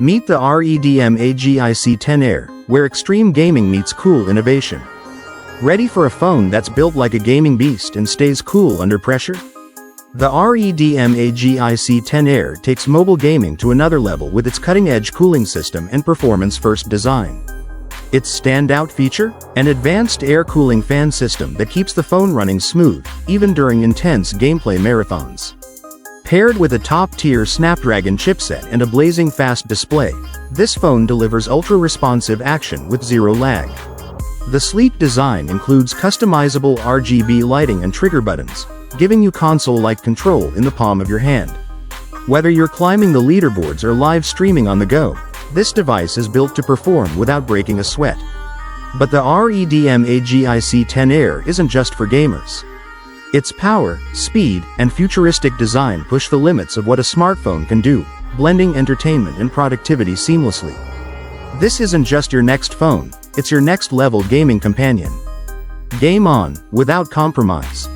Meet the REDMAGIC 10 Air, where extreme gaming meets cool innovation. Ready for a phone that's built like a gaming beast and stays cool under pressure? The REDMAGIC 10 Air takes mobile gaming to another level with its cutting-edge cooling system and performance-first design. Its standout feature? An advanced air cooling fan system that keeps the phone running smooth, even during intense gameplay marathons. Paired with a top-tier Snapdragon chipset and a blazing fast display, this phone delivers ultra-responsive action with zero lag. The sleek design includes customizable RGB lighting and trigger buttons, giving you console-like control in the palm of your hand. Whether you're climbing the leaderboards or live streaming on the go, this device is built to perform without breaking a sweat. But the REDMAGIC 10 Air isn't just for gamers. Its power, speed, and futuristic design push the limits of what a smartphone can do, blending entertainment and productivity seamlessly. This isn't just your next phone, it's your next-level gaming companion. Game on, without compromise.